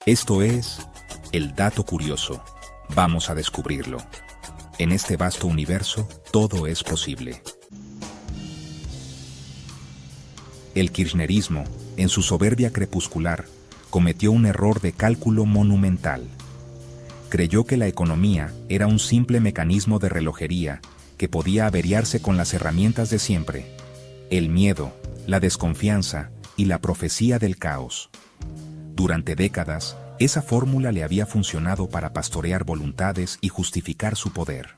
Esto es el dato curioso. Vamos a descubrirlo. En este vasto universo, todo es posible. El kirchnerismo, en su soberbia crepuscular, cometió un error de cálculo monumental. Creyó que la economía era un simple mecanismo de relojería que podía averiarse con las herramientas de siempre: el miedo, la desconfianza y la profecía del caos. Durante décadas, esa fórmula le había funcionado para pastorear voluntades y justificar su poder.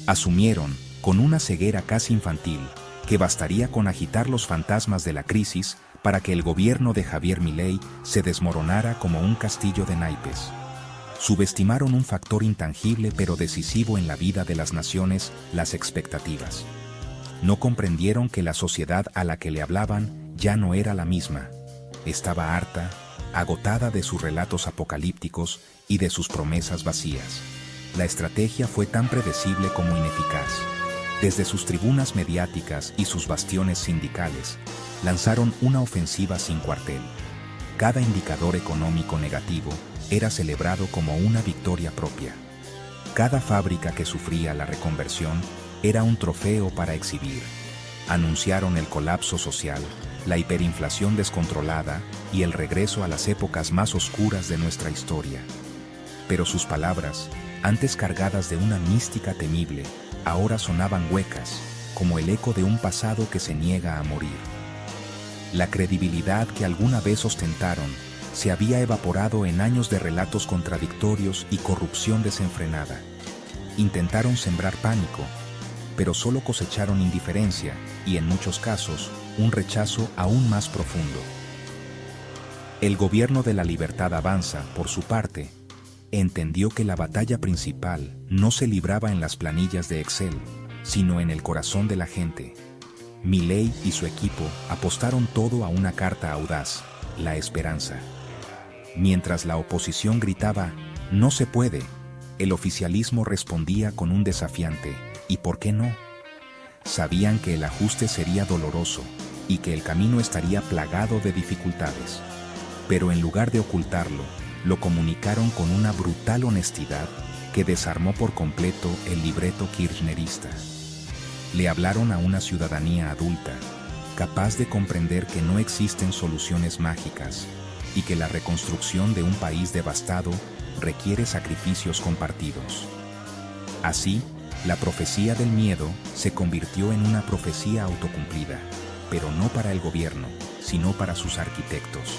Asumieron, con una ceguera casi infantil, que bastaría con agitar los fantasmas de la crisis para que el gobierno de Javier Milei se desmoronara como un castillo de naipes. Subestimaron un factor intangible pero decisivo en la vida de las naciones: las expectativas. No comprendieron que la sociedad a la que le hablaban ya no era la misma. Estaba harta, agotada de sus relatos apocalípticos y de sus promesas vacías. La estrategia fue tan predecible como ineficaz. Desde sus tribunas mediáticas y sus bastiones sindicales, lanzaron una ofensiva sin cuartel. Cada indicador económico negativo era celebrado como una victoria propia. Cada fábrica que sufría la reconversión era un trofeo para exhibir. Anunciaron el colapso social, la hiperinflación descontrolada y el regreso a las épocas más oscuras de nuestra historia. Pero sus palabras, antes cargadas de una mística temible, ahora sonaban huecas, como el eco de un pasado que se niega a morir. La credibilidad que alguna vez ostentaron se había evaporado en años de relatos contradictorios y corrupción desenfrenada. Intentaron sembrar pánico, pero solo cosecharon indiferencia y, en muchos casos, un rechazo aún más profundo. El gobierno de la Libertad Avanza, por su parte, entendió que la batalla principal no se libraba en las planillas de Excel, sino en el corazón de la gente. Milei y su equipo apostaron todo a una carta audaz: la esperanza. Mientras la oposición gritaba «no se puede», el oficialismo respondía con un desafiante «¿y por qué no?». Sabían que el ajuste sería doloroso y que el camino estaría plagado de dificultades. Pero en lugar de ocultarlo, lo comunicaron con una brutal honestidad que desarmó por completo el libreto kirchnerista. Le hablaron a una ciudadanía adulta, capaz de comprender que no existen soluciones mágicas y que la reconstrucción de un país devastado requiere sacrificios compartidos. Así, la profecía del miedo se convirtió en una profecía autocumplida, pero no para el gobierno, sino para sus arquitectos.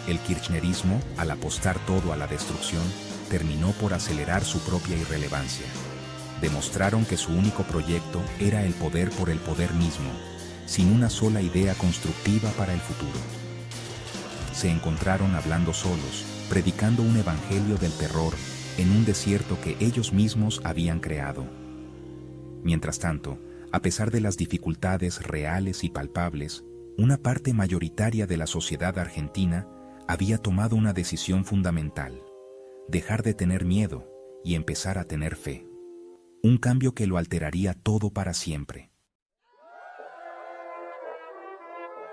El kirchnerismo, al apostar todo a la destrucción, terminó por acelerar su propia irrelevancia. Demostraron que su único proyecto era el poder por el poder mismo, sin una sola idea constructiva para el futuro. Se encontraron hablando solos, predicando un evangelio del terror en un desierto que ellos mismos habían creado. Mientras tanto, a pesar de las dificultades reales y palpables, una parte mayoritaria de la sociedad argentina había tomado una decisión fundamental: dejar de tener miedo y empezar a tener fe. Un cambio que lo alteraría todo para siempre.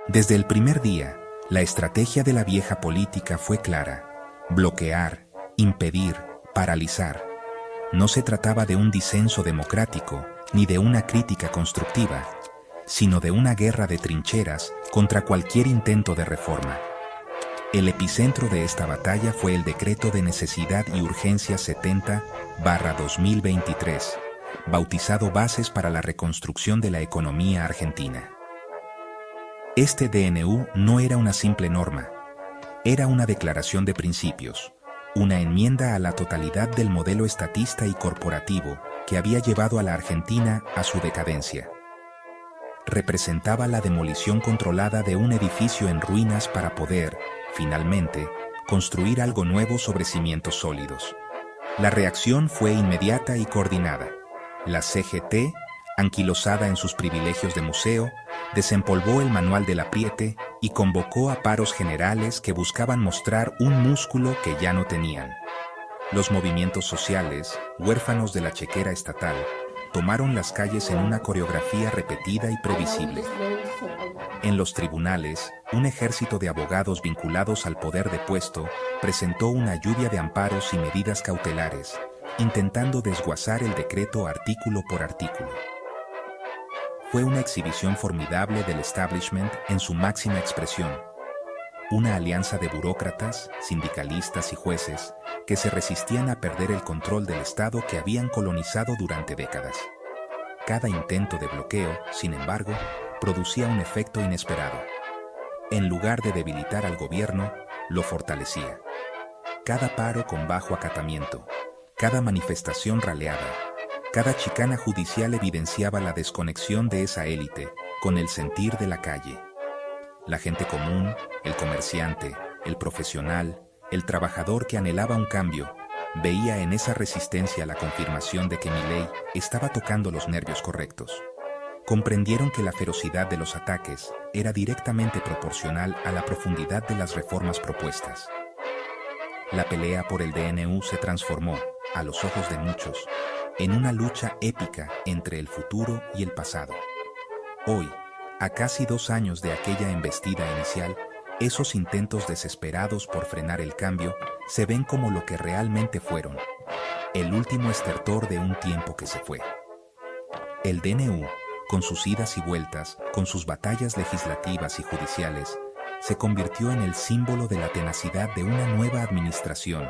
Desde el primer día, la estrategia de la vieja política fue clara: bloquear, impedir, paralizar. No se trataba de un disenso democrático ni de una crítica constructiva, sino de una guerra de trincheras contra cualquier intento de reforma. El epicentro de esta batalla fue el Decreto de Necesidad y Urgencia 70/2023, bautizado Bases para la Reconstrucción de la Economía Argentina. Este DNU no era una simple norma, era una declaración de principios, una enmienda a la totalidad del modelo estatista y corporativo que había llevado a la Argentina a su decadencia. Representaba la demolición controlada de un edificio en ruinas para poder, finalmente, construir algo nuevo sobre cimientos sólidos. La reacción fue inmediata y coordinada. La CGT, anquilosada en sus privilegios de museo, desempolvó el manual del apriete y convocó a paros generales que buscaban mostrar un músculo que ya no tenían. Los movimientos sociales, huérfanos de la chequera estatal, tomaron las calles en una coreografía repetida y previsible. En los tribunales, un ejército de abogados vinculados al poder depuesto presentó una lluvia de amparos y medidas cautelares, intentando desguazar el decreto artículo por artículo. Fue una exhibición formidable del establishment en su máxima expresión. Una alianza de burócratas, sindicalistas y jueces que se resistían a perder el control del Estado que habían colonizado durante décadas. Cada intento de bloqueo, sin embargo, producía un efecto inesperado. En lugar de debilitar al gobierno, lo fortalecía. Cada paro con bajo acatamiento, cada manifestación raleada, cada chicana judicial evidenciaba la desconexión de esa élite con el sentir de la calle. La gente común, el comerciante, el profesional, el trabajador que anhelaba un cambio, veía en esa resistencia la confirmación de que Milei estaba tocando los nervios correctos. Comprendieron que la ferocidad de los ataques era directamente proporcional a la profundidad de las reformas propuestas. La pelea por el DNU se transformó, a los ojos de muchos, en una lucha épica entre el futuro y el pasado. Hoy, a casi 2 años de aquella embestida inicial, esos intentos desesperados por frenar el cambio se ven como lo que realmente fueron, el último estertor de un tiempo que se fue. El DNU, con sus idas y vueltas, con sus batallas legislativas y judiciales, se convirtió en el símbolo de la tenacidad de una nueva administración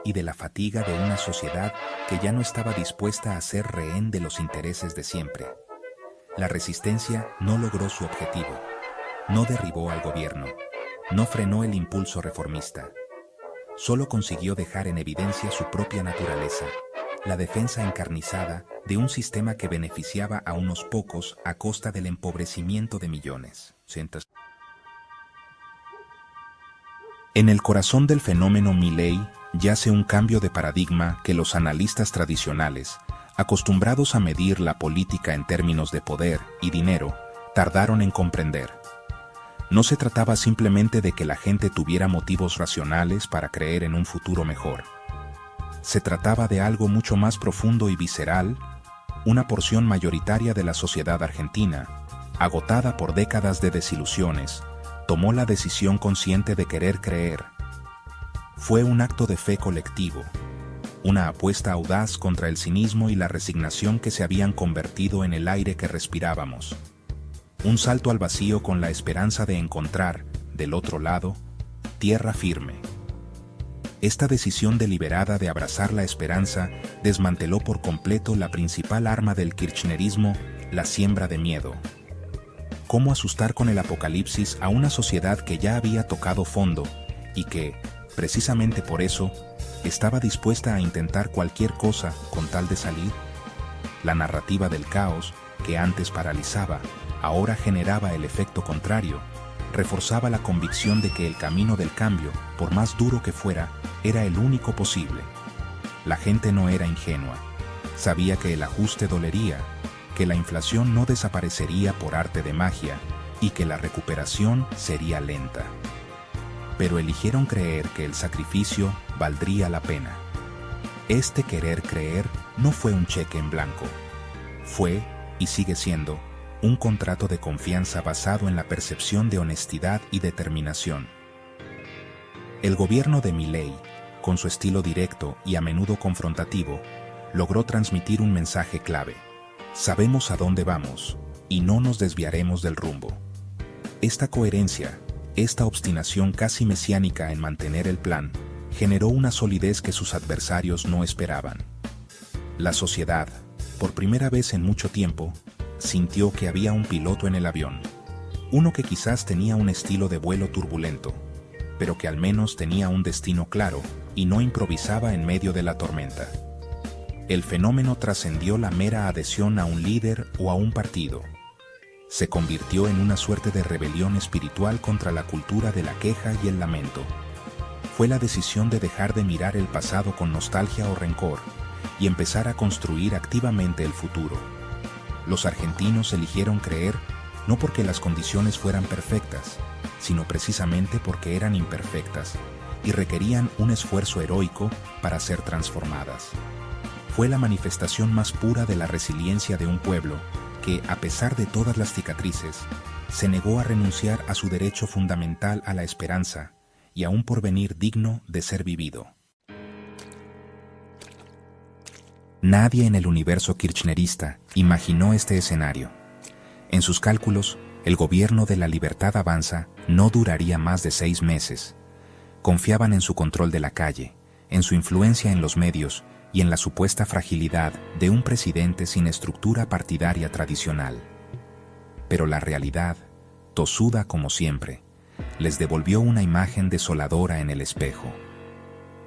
y de la fatiga de una sociedad que ya no estaba dispuesta a ser rehén de los intereses de siempre. La resistencia no logró su objetivo, no derribó al gobierno, no frenó el impulso reformista. Solo consiguió dejar en evidencia su propia naturaleza, la defensa encarnizada de un sistema que beneficiaba a unos pocos a costa del empobrecimiento de millones. En el corazón del fenómeno Milei yace un cambio de paradigma que los analistas tradicionales, acostumbrados a medir la política en términos de poder y dinero, tardaron en comprender. No se trataba simplemente de que la gente tuviera motivos racionales para creer en un futuro mejor. Se trataba de algo mucho más profundo y visceral. Una porción mayoritaria de la sociedad argentina, agotada por décadas de desilusiones, tomó la decisión consciente de querer creer. Fue un acto de fe colectivo, una apuesta audaz contra el cinismo y la resignación que se habían convertido en el aire que respirábamos. Un salto al vacío con la esperanza de encontrar, del otro lado, tierra firme. Esta decisión deliberada de abrazar la esperanza desmanteló por completo la principal arma del kirchnerismo, la siembra de miedo. ¿Cómo asustar con el apocalipsis a una sociedad que ya había tocado fondo y que, precisamente por eso, estaba dispuesta a intentar cualquier cosa con tal de salir? La narrativa del caos, que antes paralizaba, ahora generaba el efecto contrario, reforzaba la convicción de que el camino del cambio, por más duro que fuera, era el único posible. La gente no era ingenua, sabía que el ajuste dolería, que la inflación no desaparecería por arte de magia y que la recuperación sería lenta. Pero eligieron creer que el sacrificio valdría la pena. Este querer creer no fue un cheque en blanco. Fue, y sigue siendo, un contrato de confianza basado en la percepción de honestidad y determinación. El gobierno de Milei, con su estilo directo y a menudo confrontativo, logró transmitir un mensaje clave. Sabemos a dónde vamos, y no nos desviaremos del rumbo. Esta coherencia, esta obstinación casi mesiánica en mantener el plan, generó una solidez que sus adversarios no esperaban. La sociedad, por primera vez en mucho tiempo, sintió que había un piloto en el avión. Uno que quizás tenía un estilo de vuelo turbulento, pero que al menos tenía un destino claro y no improvisaba en medio de la tormenta. El fenómeno trascendió la mera adhesión a un líder o a un partido. Se convirtió en una suerte de rebelión espiritual contra la cultura de la queja y el lamento. Fue la decisión de dejar de mirar el pasado con nostalgia o rencor y empezar a construir activamente el futuro. Los argentinos eligieron creer no porque las condiciones fueran perfectas, sino precisamente porque eran imperfectas y requerían un esfuerzo heroico para ser transformadas. Fue la manifestación más pura de la resiliencia de un pueblo que, a pesar de todas las cicatrices, se negó a renunciar a su derecho fundamental a la esperanza y a un porvenir digno de ser vivido. Nadie en el universo kirchnerista imaginó este escenario. En sus cálculos, el gobierno de la Libertad Avanza no duraría más de 6 meses. Confiaban en su control de la calle, en su influencia en los medios y en la supuesta fragilidad de un presidente sin estructura partidaria tradicional. Pero la realidad, tosuda como siempre, les devolvió una imagen desoladora en el espejo.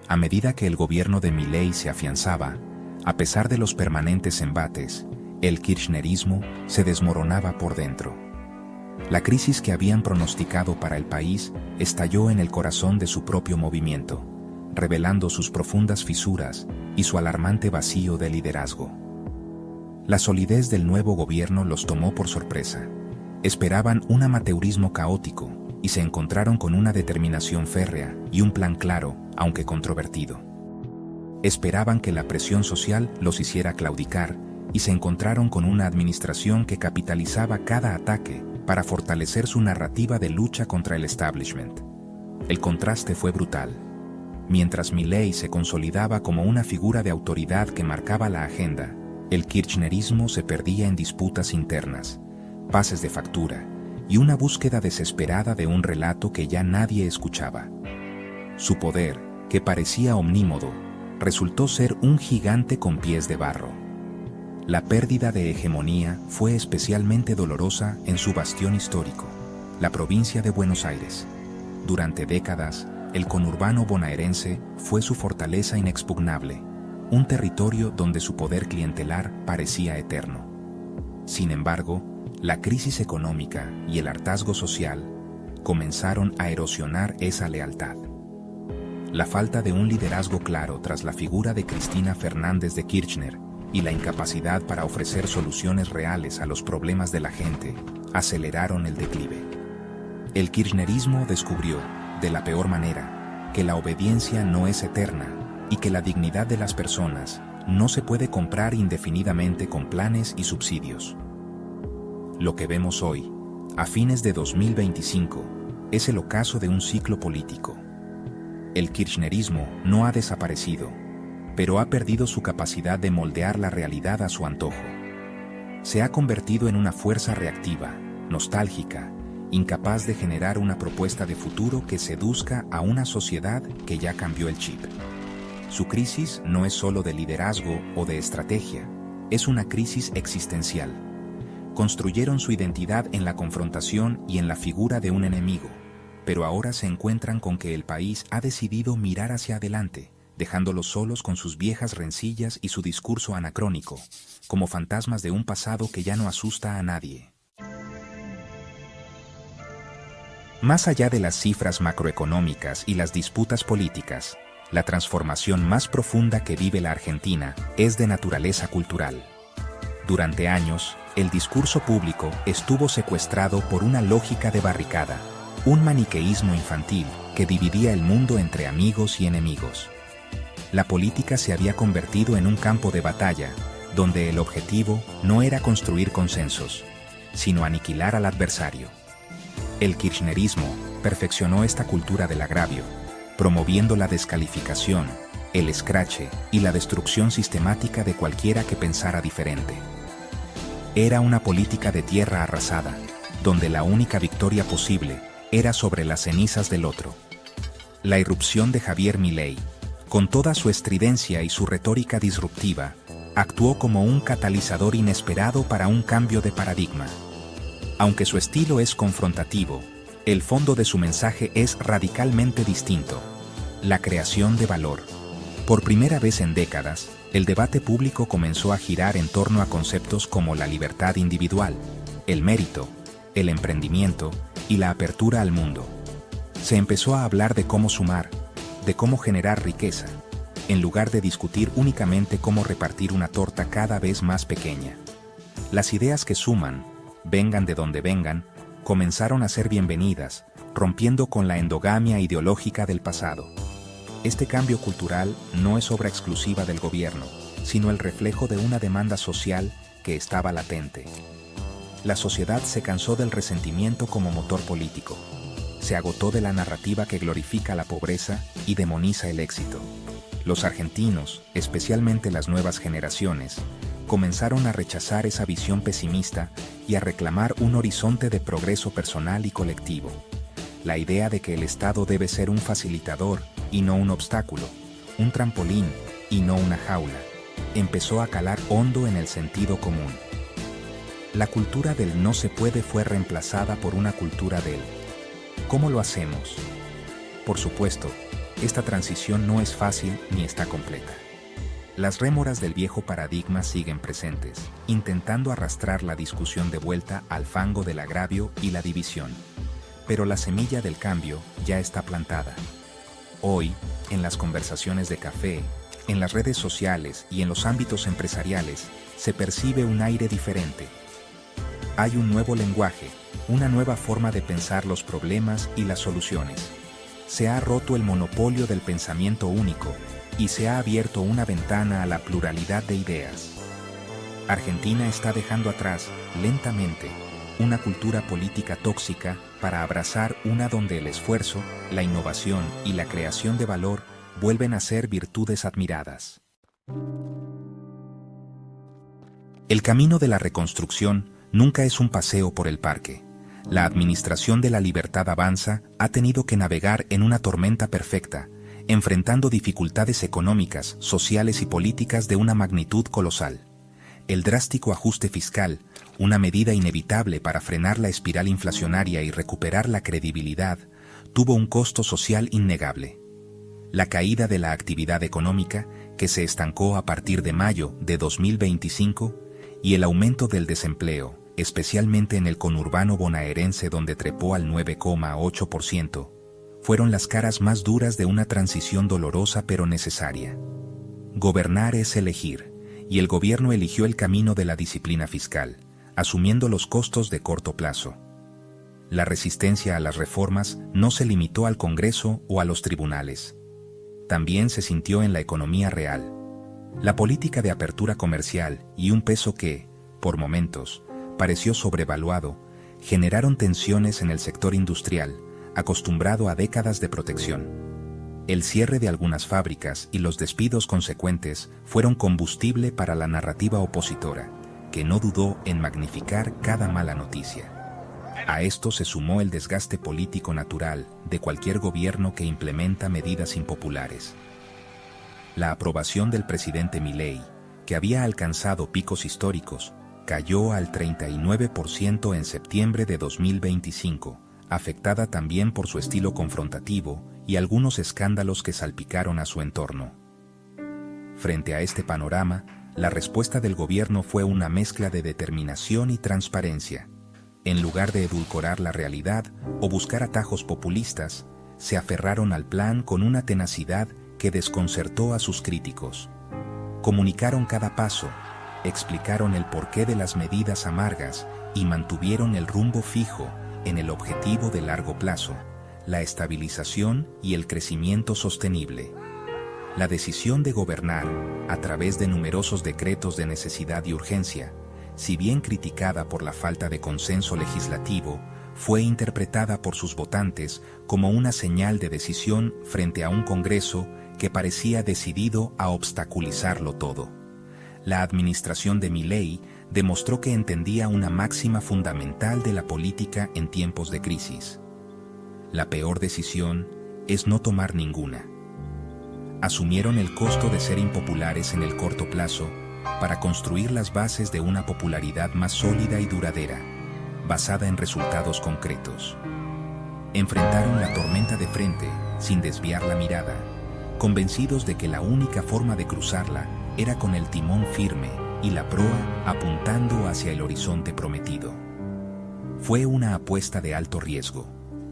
A medida que el gobierno de Milei se afianzaba, a pesar de los permanentes embates, el kirchnerismo se desmoronaba por dentro. La crisis que habían pronosticado para el país estalló en el corazón de su propio movimiento, revelando sus profundas fisuras y su alarmante vacío de liderazgo. La solidez del nuevo gobierno los tomó por sorpresa. Esperaban un amateurismo caótico y se encontraron con una determinación férrea y un plan claro, aunque controvertido. Esperaban que la presión social los hiciera claudicar y se encontraron con una administración que capitalizaba cada ataque para fortalecer su narrativa de lucha contra el establishment. El contraste fue brutal. Mientras Milei se consolidaba como una figura de autoridad que marcaba la agenda, el kirchnerismo se perdía en disputas internas, pases de factura y una búsqueda desesperada de un relato que ya nadie escuchaba. Su poder, que parecía omnímodo, resultó ser un gigante con pies de barro. La pérdida de hegemonía fue especialmente dolorosa en su bastión histórico, la provincia de Buenos Aires. Durante décadas, el conurbano bonaerense fue su fortaleza inexpugnable, un territorio donde su poder clientelar parecía eterno. Sin embargo, la crisis económica y el hartazgo social comenzaron a erosionar esa lealtad. La falta de un liderazgo claro tras la figura de Cristina Fernández de Kirchner y la incapacidad para ofrecer soluciones reales a los problemas de la gente aceleraron el declive. El kirchnerismo descubrió, de la peor manera, que la obediencia no es eterna y que la dignidad de las personas no se puede comprar indefinidamente con planes y subsidios. Lo que vemos hoy, a fines de 2025, es el ocaso de un ciclo político. El kirchnerismo no ha desaparecido, pero ha perdido su capacidad de moldear la realidad a su antojo. Se ha convertido en una fuerza reactiva, nostálgica, incapaz de generar una propuesta de futuro que seduzca a una sociedad que ya cambió el chip. Su crisis no es solo de liderazgo o de estrategia, es una crisis existencial. Construyeron su identidad en la confrontación y en la figura de un enemigo, pero ahora se encuentran con que el país ha decidido mirar hacia adelante, dejándolos solos con sus viejas rencillas y su discurso anacrónico, como fantasmas de un pasado que ya no asusta a nadie. Más allá de las cifras macroeconómicas y las disputas políticas, la transformación más profunda que vive la Argentina es de naturaleza cultural. Durante años, el discurso público estuvo secuestrado por una lógica de barricada, un maniqueísmo infantil que dividía el mundo entre amigos y enemigos. La política se había convertido en un campo de batalla, donde el objetivo no era construir consensos, sino aniquilar al adversario. El kirchnerismo perfeccionó esta cultura del agravio, promoviendo la descalificación, el escrache y la destrucción sistemática de cualquiera que pensara diferente. Era una política de tierra arrasada, donde la única victoria posible era sobre las cenizas del otro. La irrupción de Javier Milei, con toda su estridencia y su retórica disruptiva, actuó como un catalizador inesperado para un cambio de paradigma. Aunque su estilo es confrontativo, el fondo de su mensaje es radicalmente distinto: la creación de valor. Por primera vez en décadas, el debate público comenzó a girar en torno a conceptos como la libertad individual, el mérito, el emprendimiento y la apertura al mundo. Se empezó a hablar de cómo sumar, de cómo generar riqueza, en lugar de discutir únicamente cómo repartir una torta cada vez más pequeña. Las ideas que suman, vengan de donde vengan, comenzaron a ser bienvenidas, rompiendo con la endogamia ideológica del pasado. Este cambio cultural no es obra exclusiva del gobierno, sino el reflejo de una demanda social que estaba latente. La sociedad se cansó del resentimiento como motor político. Se agotó de la narrativa que glorifica la pobreza y demoniza el éxito. Los argentinos, especialmente las nuevas generaciones, comenzaron a rechazar esa visión pesimista y a reclamar un horizonte de progreso personal y colectivo. La idea de que el Estado debe ser un facilitador y no un obstáculo, un trampolín y no una jaula, empezó a calar hondo en el sentido común. La cultura del no se puede fue reemplazada por una cultura del ¿cómo lo hacemos? Por supuesto, esta transición no es fácil ni está completa. Las rémoras del viejo paradigma siguen presentes, intentando arrastrar la discusión de vuelta al fango del agravio y la división. Pero la semilla del cambio ya está plantada. Hoy, en las conversaciones de café, en las redes sociales y en los ámbitos empresariales, se percibe un aire diferente. Hay un nuevo lenguaje, una nueva forma de pensar los problemas y las soluciones. Se ha roto el monopolio del pensamiento único y se ha abierto una ventana a la pluralidad de ideas. Argentina está dejando atrás, lentamente, una cultura política tóxica para abrazar una donde el esfuerzo, la innovación y la creación de valor vuelven a ser virtudes admiradas. El camino de la reconstrucción nunca es un paseo por el parque. La administración de la libertad avanza ha tenido que navegar en una tormenta perfecta, enfrentando dificultades económicas, sociales y políticas de una magnitud colosal. El drástico ajuste fiscal, una medida inevitable para frenar la espiral inflacionaria y recuperar la credibilidad, tuvo un costo social innegable. La caída de la actividad económica, que se estancó a partir de mayo de 2025, y el aumento del desempleo, especialmente en el conurbano bonaerense donde trepó al 9,8%, fueron las caras más duras de una transición dolorosa pero necesaria. Gobernar es elegir, y el gobierno eligió el camino de la disciplina fiscal, asumiendo los costos de corto plazo. La resistencia a las reformas no se limitó al Congreso o a los tribunales. También se sintió en la economía real. La política de apertura comercial y un peso que, por momentos, pareció sobrevaluado, generaron tensiones en el sector industrial, acostumbrado a décadas de protección. El cierre de algunas fábricas y los despidos consecuentes fueron combustible para la narrativa opositora, que no dudó en magnificar cada mala noticia. A esto se sumó el desgaste político natural de cualquier gobierno que implementa medidas impopulares. La aprobación del presidente Milei, que había alcanzado picos históricos, cayó al 39% en septiembre de 2025, afectada también por su estilo confrontativo y algunos escándalos que salpicaron a su entorno. Frente a este panorama, la respuesta del gobierno fue una mezcla de determinación y transparencia. En lugar de edulcorar la realidad o buscar atajos populistas, se aferraron al plan con una tenacidad que desconcertó a sus críticos. Comunicaron cada paso, explicaron el porqué de las medidas amargas y mantuvieron el rumbo fijo en el objetivo de largo plazo, la estabilización y el crecimiento sostenible. La decisión de gobernar, a través de numerosos decretos de necesidad y urgencia, si bien criticada por la falta de consenso legislativo, fue interpretada por sus votantes como una señal de decisión frente a un Congreso que parecía decidido a obstaculizarlo todo. La administración de Milei demostró que entendía una máxima fundamental de la política en tiempos de crisis. La peor decisión es no tomar ninguna. Asumieron el costo de ser impopulares en el corto plazo para construir las bases de una popularidad más sólida y duradera, basada en resultados concretos. Enfrentaron la tormenta de frente, sin desviar la mirada, convencidos de que la única forma de cruzarla era con el timón firme y la proa apuntando hacia el horizonte prometido. Fue una apuesta de alto riesgo,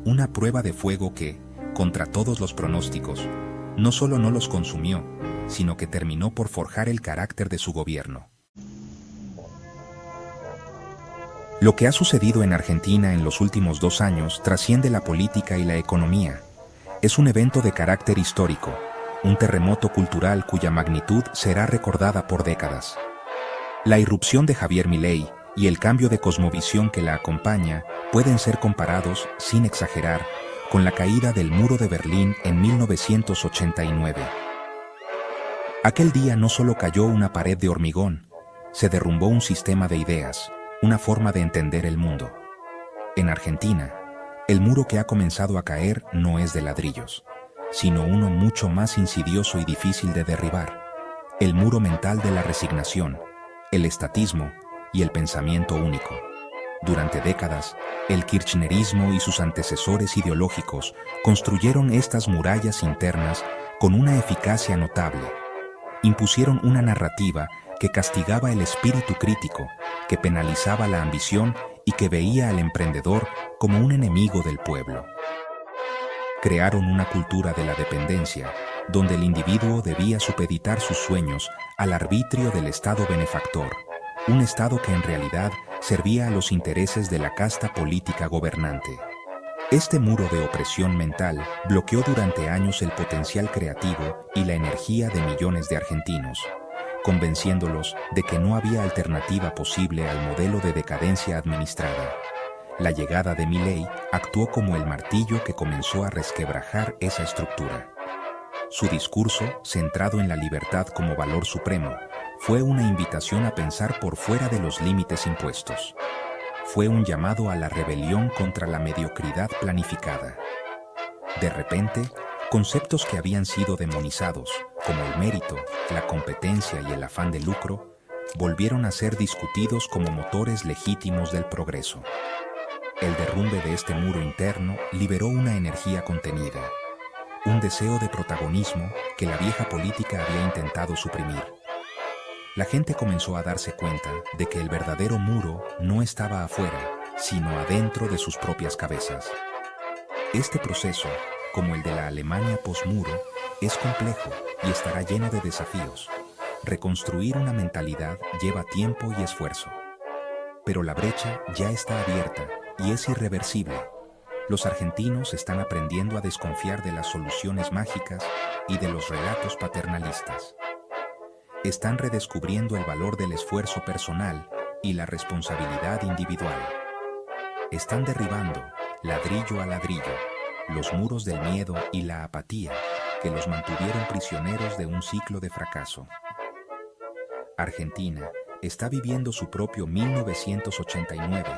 una prueba de fuego que, contra todos los pronósticos, no solo no los consumió, sino que terminó por forjar el carácter de su gobierno. Lo que ha sucedido en Argentina en los últimos 2 años trasciende la política y la economía. Es un evento de carácter histórico, un terremoto cultural cuya magnitud será recordada por décadas. La irrupción de Javier Milei y el cambio de cosmovisión que la acompaña pueden ser comparados, sin exagerar, con la caída del muro de Berlín en 1989. Aquel día no solo cayó una pared de hormigón, se derrumbó un sistema de ideas, una forma de entender el mundo. En Argentina, el muro que ha comenzado a caer no es de ladrillos, sino uno mucho más insidioso y difícil de derribar: el muro mental de la resignación, el estatismo y el pensamiento único. Durante décadas, el kirchnerismo y sus antecesores ideológicos construyeron estas murallas internas con una eficacia notable. Impusieron una narrativa que castigaba el espíritu crítico, que penalizaba la ambición y que veía al emprendedor como un enemigo del pueblo. Crearon una cultura de la dependencia, donde el individuo debía supeditar sus sueños al arbitrio del Estado benefactor, un Estado que en realidad servía a los intereses de la casta política gobernante. Este muro de opresión mental bloqueó durante años el potencial creativo y la energía de millones de argentinos, convenciéndolos de que no había alternativa posible al modelo de decadencia administrada. La llegada de Milei actuó como el martillo que comenzó a resquebrajar esa estructura. Su discurso, centrado en la libertad como valor supremo, fue una invitación a pensar por fuera de los límites impuestos. Fue un llamado a la rebelión contra la mediocridad planificada. De repente, conceptos que habían sido demonizados, como el mérito, la competencia y el afán de lucro, volvieron a ser discutidos como motores legítimos del progreso. El derrumbe de este muro interno liberó una energía contenida, un deseo de protagonismo que la vieja política había intentado suprimir. La gente comenzó a darse cuenta de que el verdadero muro no estaba afuera, sino adentro de sus propias cabezas. Este proceso, como el de la Alemania posmuro, es complejo y estará lleno de desafíos. Reconstruir una mentalidad lleva tiempo y esfuerzo. Pero la brecha ya está abierta y es irreversible. Los argentinos están aprendiendo a desconfiar de las soluciones mágicas y de los relatos paternalistas. Están redescubriendo el valor del esfuerzo personal y la responsabilidad individual. Están derribando, ladrillo a ladrillo, los muros del miedo y la apatía que los mantuvieron prisioneros de un ciclo de fracaso. Argentina está viviendo su propio 1989,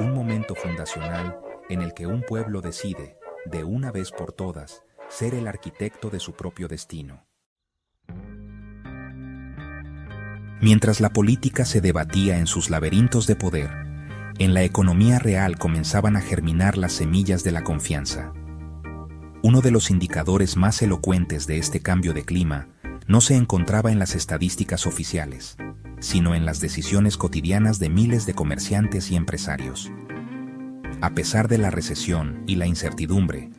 un momento fundacional en el que un pueblo decide, de una vez por todas, ser el arquitecto de su propio destino. Mientras la política se debatía en sus laberintos de poder, en la economía real comenzaban a germinar las semillas de la confianza. Uno de los indicadores más elocuentes de este cambio de clima no se encontraba en las estadísticas oficiales, sino en las decisiones cotidianas de miles de comerciantes y empresarios. A pesar de la recesión y la incertidumbre,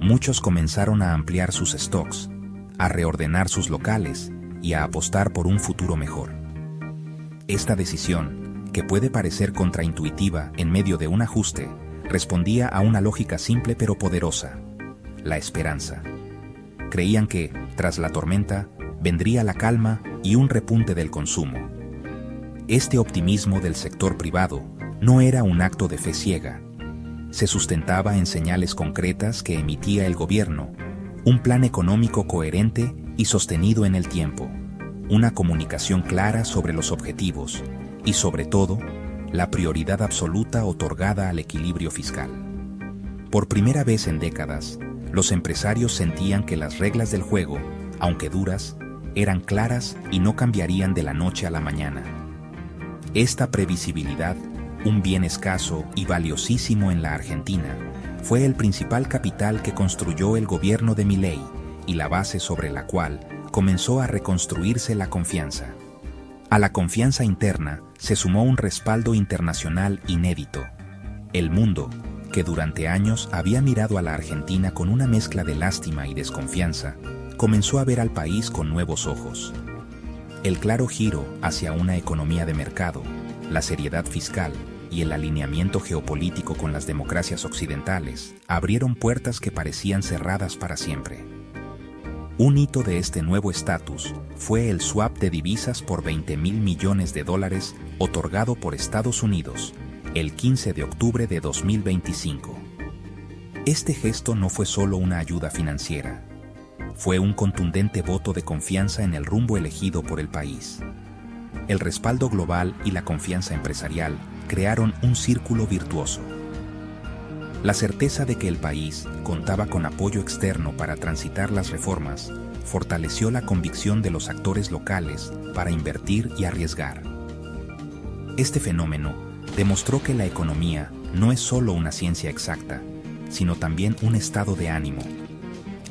muchos comenzaron a ampliar sus stocks, a reordenar sus locales y a apostar por un futuro mejor. Esta decisión, que puede parecer contraintuitiva en medio de un ajuste, respondía a una lógica simple pero poderosa: la esperanza. Creían que, tras la tormenta, vendría la calma y un repunte del consumo. Este optimismo del sector privado no era un acto de fe ciega. Se sustentaba en señales concretas que emitía el gobierno, un plan económico coherente y sostenido en el tiempo, una comunicación clara sobre los objetivos y, sobre todo, la prioridad absoluta otorgada al equilibrio fiscal. Por primera vez en décadas, los empresarios sentían que las reglas del juego, aunque duras, eran claras y no cambiarían de la noche a la mañana. Esta previsibilidad, un bien escaso y valiosísimo en la Argentina, fue el principal capital que construyó el gobierno de Milei y la base sobre la cual comenzó a reconstruirse la confianza. A la confianza interna se sumó un respaldo internacional inédito. El mundo, que durante años había mirado a la Argentina con una mezcla de lástima y desconfianza, comenzó a ver al país con nuevos ojos. El claro giro hacia una economía de mercado, la seriedad fiscal y el alineamiento geopolítico con las democracias occidentales abrieron puertas que parecían cerradas para siempre. Un hito de este nuevo estatus fue el swap de divisas por $20.000 millones otorgado por Estados Unidos el 15 de octubre de 2025. Este gesto no fue solo una ayuda financiera, fue un contundente voto de confianza en el rumbo elegido por el país. El respaldo global y la confianza empresarial crearon un círculo virtuoso. La certeza de que el país contaba con apoyo externo para transitar las reformas fortaleció la convicción de los actores locales para invertir y arriesgar. Este fenómeno demostró que la economía no es solo una ciencia exacta, sino también un estado de ánimo.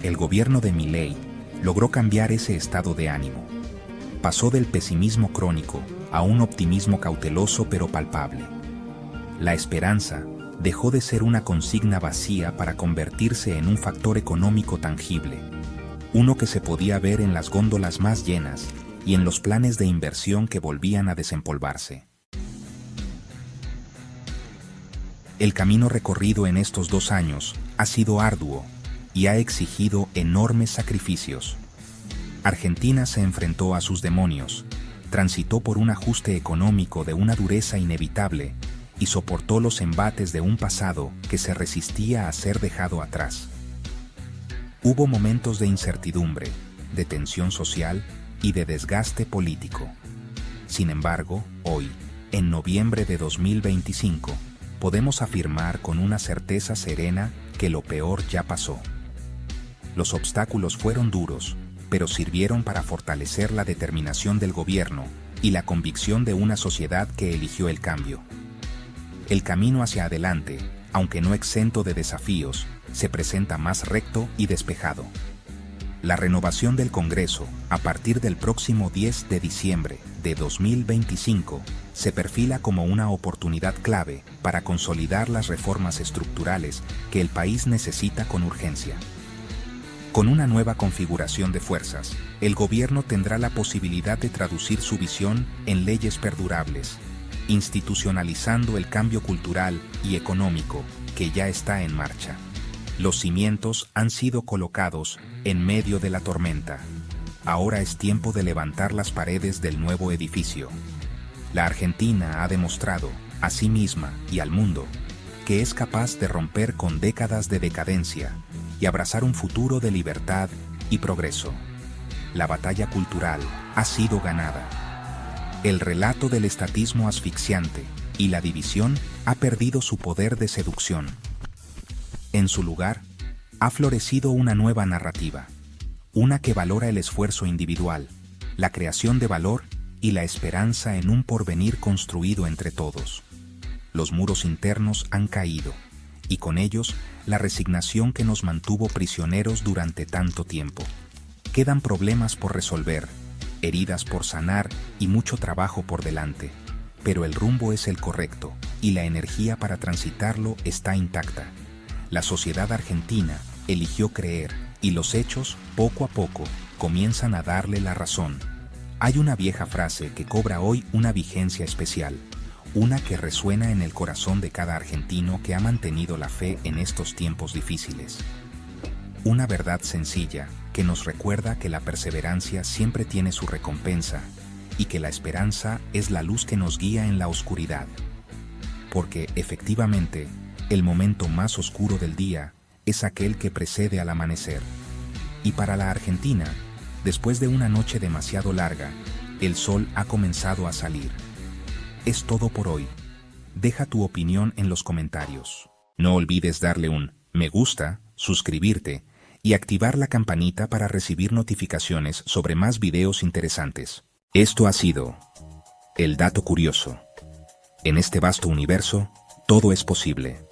El gobierno de Milei logró cambiar ese estado de ánimo. Pasó del pesimismo crónico a un optimismo cauteloso pero palpable. La esperanza dejó de ser una consigna vacía para convertirse en un factor económico tangible, uno que se podía ver en las góndolas más llenas y en los planes de inversión que volvían a desempolvarse. El camino recorrido en estos 2 años ha sido arduo y ha exigido enormes sacrificios. Argentina se enfrentó a sus demonios, transitó por un ajuste económico de una dureza inevitable y soportó los embates de un pasado que se resistía a ser dejado atrás. Hubo momentos de incertidumbre, de tensión social y de desgaste político. Sin embargo, hoy, en noviembre de 2025, podemos afirmar con una certeza serena que lo peor ya pasó. Los obstáculos fueron duros, pero sirvieron para fortalecer la determinación del gobierno y la convicción de una sociedad que eligió el cambio. El camino hacia adelante, aunque no exento de desafíos, se presenta más recto y despejado. La renovación del Congreso, a partir del próximo 10 de diciembre de 2025, se perfila como una oportunidad clave para consolidar las reformas estructurales que el país necesita con urgencia. Con una nueva configuración de fuerzas, el gobierno tendrá la posibilidad de traducir su visión en leyes perdurables, institucionalizando el cambio cultural y económico que ya está en marcha. Los cimientos han sido colocados en medio de la tormenta. Ahora es tiempo de levantar las paredes del nuevo edificio. La Argentina ha demostrado, a sí misma y al mundo, que es capaz de romper con décadas de decadencia y abrazar un futuro de libertad y progreso. La batalla cultural ha sido ganada. El relato del estatismo asfixiante y la división ha perdido su poder de seducción. En su lugar, ha florecido una nueva narrativa, una que valora el esfuerzo individual, la creación de valor y la esperanza en un porvenir construido entre todos. Los muros internos han caído, y con ellos la resignación que nos mantuvo prisioneros durante tanto tiempo. Quedan problemas por resolver, heridas por sanar y mucho trabajo por delante, pero el rumbo es el correcto y la energía para transitarlo está intacta. La sociedad argentina eligió creer y los hechos, poco a poco, comienzan a darle la razón. Hay una vieja frase que cobra hoy una vigencia especial, una que resuena en el corazón de cada argentino que ha mantenido la fe en estos tiempos difíciles. Una verdad sencilla que nos recuerda que la perseverancia siempre tiene su recompensa y que la esperanza es la luz que nos guía en la oscuridad. Porque, efectivamente, el momento más oscuro del día es aquel que precede al amanecer. Y para la Argentina, después de una noche demasiado larga, el sol ha comenzado a salir. Es todo por hoy. Deja tu opinión en los comentarios. No olvides darle un me gusta, suscribirte y activar la campanita para recibir notificaciones sobre más videos interesantes. Esto ha sido El Dato Curioso. En este vasto universo, todo es posible.